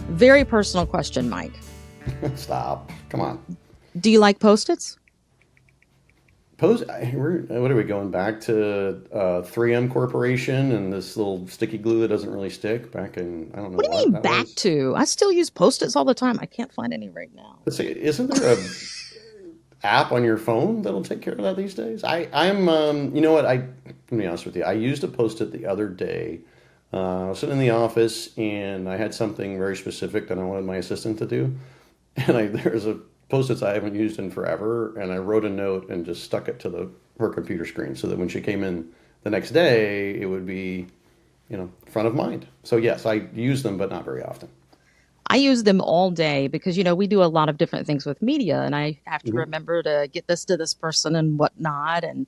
Very personal question, Mike. Stop. Come on. Do you like Post-its? What are we going back to 3M Corporation and this little sticky glue that doesn't really stick back in, I don't know What do you what mean that back was. to? I still use Post-its all the time. I can't find any right now. Let's see, isn't there a app on your phone that'll take care of that these days? You know what? Let me be honest with you. I used a Post-it the other day. I was sitting in the office and I had something very specific that I wanted my assistant to do. And there's a Post-its I haven't used in forever, and I wrote a note and just stuck it to her computer screen so that when she came in the next day, it would be, front of mind. So yes, I use them, but not very often. I use them all day because, we do a lot of different things with media, and I have to Hmm. remember to get this to this person and whatnot. And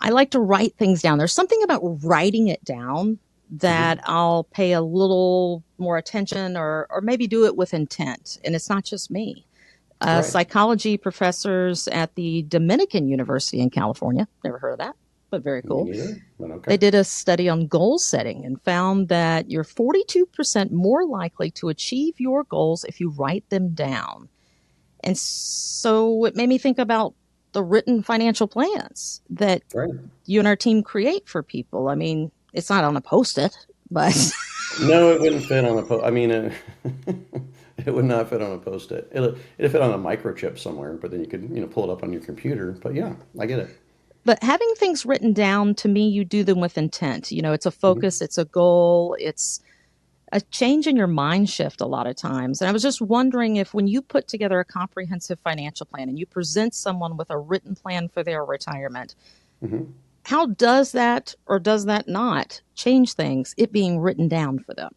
I like to write things down. There's something about writing it down that Hmm. I'll pay a little more attention or maybe do it with intent. And it's not just me. Right. Psychology professors at the Dominican University in California, never heard of that, but very Me cool. neither, but They okay. did a study on goal setting and found that you're 42% more likely to achieve your goals if you write them down. And so it made me think about the written financial plans that Right. you and our team create for people. I mean, it's not on a post it, but No, it wouldn't fit on a I mean, it would not fit on a Post-it. It'd fit on a microchip somewhere, but then you could, pull it up on your computer. But yeah, I get it. but having things written down, to me, you do them with intent. It's a Hmm. focus, it's a goal, it's a change in your mind shift a lot of times. And I was just wondering if when you put together a comprehensive financial plan and you present someone with a written plan for their retirement, Hmm. how does that or does that not change things, it being written down for them?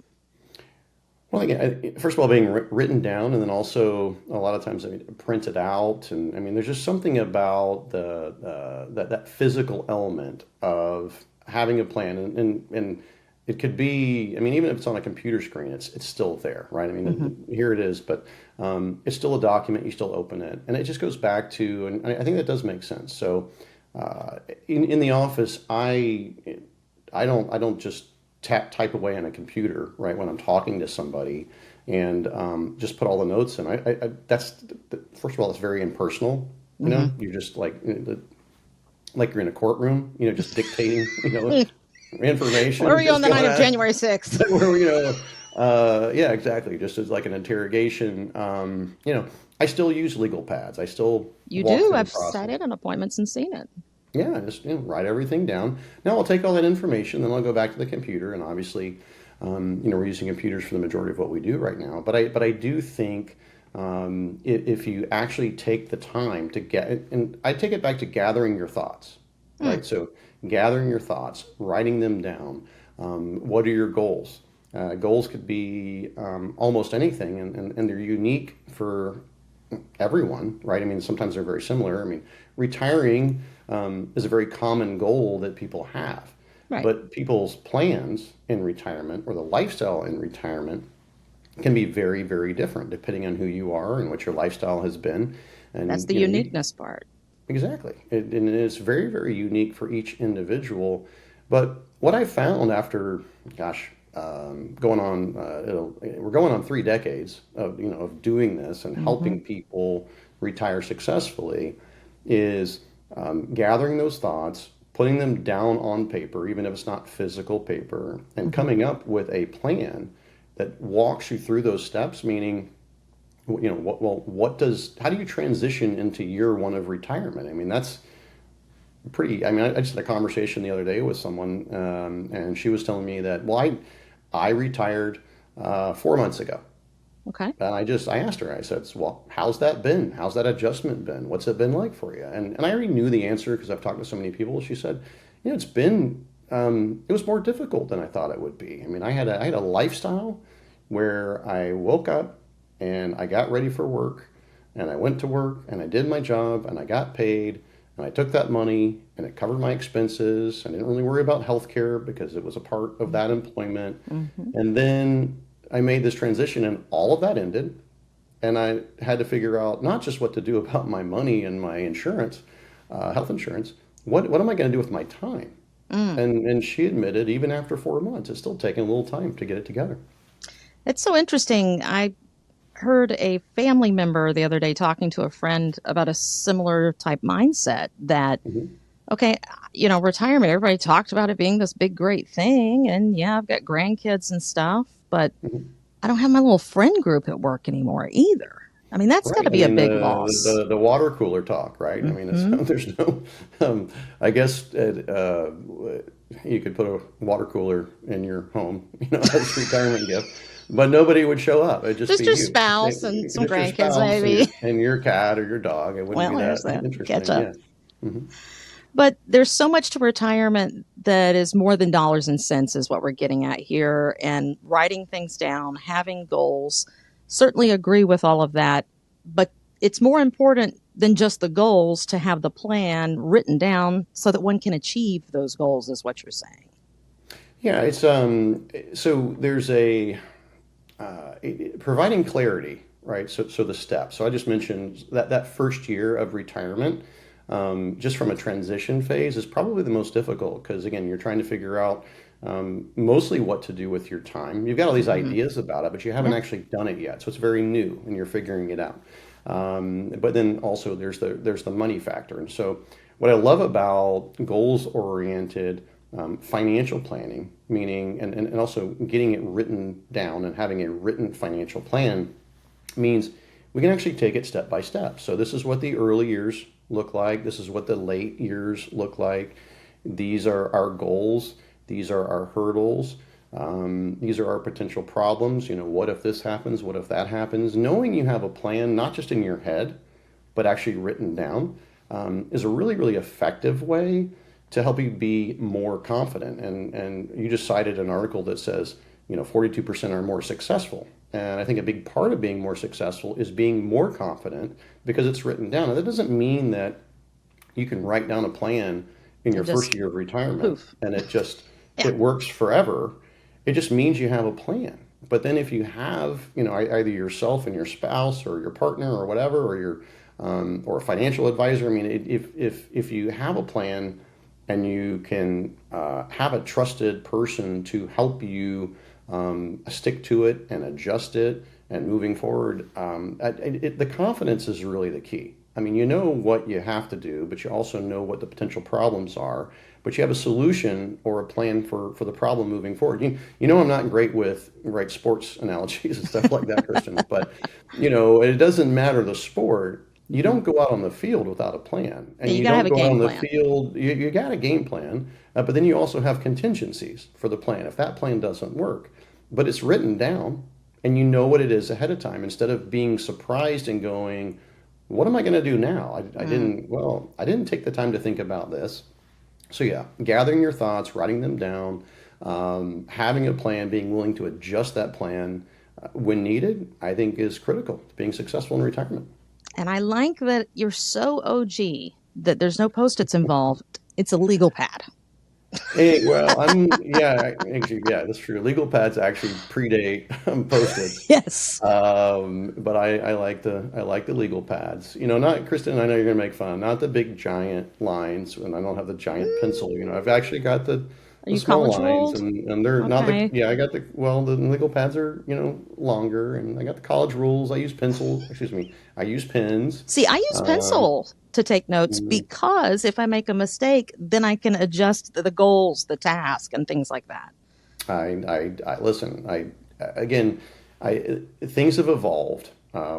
Well, again, first of all, being written down, and then also a lot of times, printed out, and I mean, there's just something about that physical element of having a plan, and it could be, I mean, even if it's on a computer screen, it's still there, right? I Mm-hmm. mean, here it is, but it's still a document. You still open it, and it just goes back to, and I think that does make sense. So, in the office, I don't just type away on a computer, right, when I'm talking to somebody, and just put all the notes in. First of all, it's very impersonal. Mm-hmm. You're just like you're in a courtroom, just dictating, Where are information, you on just the going night of at January 6th? where yeah, exactly, just as like an interrogation. I still use legal pads. I still You walk do. through the I've sat process. in on appointments and seen it. Yeah, just write everything down. Now I'll take all that information, then I'll go back to the computer, and obviously, we're using computers for the majority of what we do right now. But I do think if you actually take the time to and I take it back to gathering your thoughts, Hmm. right? So gathering your thoughts, writing them down. What are your goals? Goals could be almost anything, and they're unique for everyone, right? I mean, sometimes they're very similar. I mean, retiring is a very common goal that people have, Right. but people's plans in retirement or the lifestyle in retirement can be very, very different depending on who you are and what your lifestyle has been. That's And the uniqueness part. exactly, and it's very, very unique for each individual. But what I found after, gosh, going on, we're going on 3 decades of doing this and Mm-hmm. helping people retire successfully, is gathering those thoughts, putting them down on paper, even if it's not physical paper, and Mm-hmm. coming up with a plan that walks you through those steps. Meaning, how do you transition into year one of retirement? I mean, that's pretty. I mean, I just had a conversation the other day with someone, and she was telling me that, well, I retired 4 months ago. Okay. And I asked her, I said, well, how's that been? How's that adjustment been? What's it been like for you? And I already knew the answer because I've talked to so many people. She said, it was more difficult than I thought it would be. I mean, I had a lifestyle where I woke up and I got ready for work, and I went to work and I did my job and I got paid, and I took that money and it covered my expenses. I didn't really worry about healthcare because it was a part of that employment. Mm-hmm. And then I made this transition and all of that ended. And I had to figure out not just what to do about my money and my insurance, health insurance, what am I going to do with my time? Mm. And she admitted even after 4 months, it's still taking a little time to get it together. It's so interesting. I heard a family member the other day talking to a friend about a similar type mindset that, Hmm. okay, retirement, everybody talked about it being this big, great thing. And yeah, I've got grandkids and stuff, but Hmm. I don't have my little friend group at work anymore either. I mean, that's got Right. to I be a mean, big the, loss. the water cooler talk, right? I mean, it's, Hmm. there's no, I guess you could put a water cooler in your home, as a retirement gift, but nobody would show up. It'd just Just be your you, spouse and some just your grandkids, spouse and maybe. your cat or your dog. It wouldn't Well, be there's that that. Catch interesting. up. Yeah. Hmm. But there's so much to retirement that is more than dollars and cents, is what we're getting at here. And writing things down, having goals, certainly agree with all of that. But it's more important than just the goals to have the plan written down so that one can achieve those goals, is what you're saying. Yeah. So there's providing clarity, right? So the steps. So I just mentioned that first year of retirement, just from a transition phase, is probably the most difficult because again, you're trying to figure out mostly what to do with your time. You've got all these Hmm. ideas about it, but you haven't Yeah. actually done it yet. So it's very new, and you're figuring it out. But then also there's the money factor, and so what I love about goals oriented financial planning, meaning and also getting it written down and having a written financial plan means we can actually take it step by step. So this is what the early years look like. This is what the late years look like. These are our goals. These are our hurdles. These are our potential problems. What if this happens? What if that happens? Knowing you have a plan, not just in your head, but actually written down, is a really, really effective way to help you be more confident. And you just cited an article that says, 42% are more successful. And I think a big part of being more successful is being more confident because it's written down. And that doesn't mean that you can write down a plan in your And just first year of retirement poof. and Yeah. it works forever. It just means you have a plan. But then if you have, either yourself and your spouse or your partner or whatever, or your or a financial advisor, I mean, if you have a plan and you can have a trusted person to help you stick to it and adjust it and moving forward, the confidence is really the key. I mean, you know what you have to do, but you also know what the potential problems are. But you have a solution or a plan for the problem moving forward. I'm not great with sports analogies and stuff like that, Kristen. But it doesn't matter the sport. You Hmm. don't go out on the field without a plan, Yeah, and you you got to have don't a go out game on the plan. field. You got a game plan, but then you also have contingencies for the plan if that plan doesn't work. But it's written down, and you know what it is ahead of time instead of being surprised and going, what am I going to do now? Mm. I didn't take the time to think about this. So yeah, gathering your thoughts, writing them down, having a plan, being willing to adjust that plan when needed, I think is critical to being successful in retirement. And I like that you're so OG that there's no post-its involved. It's a legal pad. Well, yeah, actually, yeah, that's true. Legal pads actually predate Post-its. Yes. But I like the legal pads. Not Kristen. I know you're gonna make fun. Not the big giant lines, and I don't have the giant pencil. I've actually got the Are the you small college lines, ruled? and they're not the Okay. yeah. I got the legal pads are longer, and I got the college rules. I use pencil. Excuse me. I use pens. See, I use Um, pencil to take notes because if I make a mistake, then I can adjust the goals, the task, and things like that. I listen. Again, things have evolved.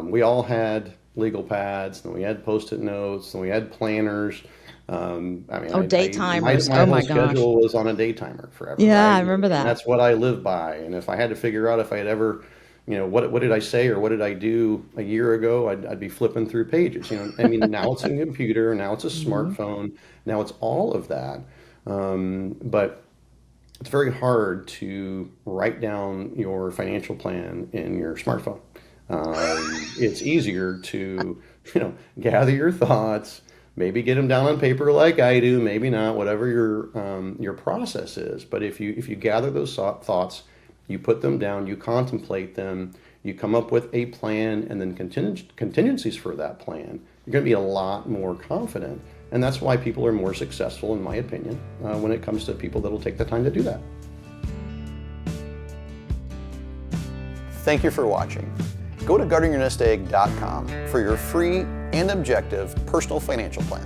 We all had legal pads, and we had post-it notes, and we had planners. I mean, Oh, day my timers. my Oh whole my gosh. schedule was on a day timer forever, Yeah, right? I remember And that. that's what I live by. And if I had to figure out if I had ever, what did I say or what did I do a year ago, I'd be flipping through pages. I mean, now it's a computer, now it's a Hmm. smartphone, now it's all of that. But it's very hard to write down your financial plan in your smartphone. It's easier to, gather your thoughts, Maybe get them down on paper like I do, maybe not, whatever your process is. But if you gather those thoughts, you put them down, you contemplate them, you come up with a plan and then contingencies for that plan, you're going to be a lot more confident. And that's why people are more successful, in my opinion, when it comes to people that will take the time to do that. Thank you for watching. Go to guardingyournestegg.com for your free and objective personal financial plan.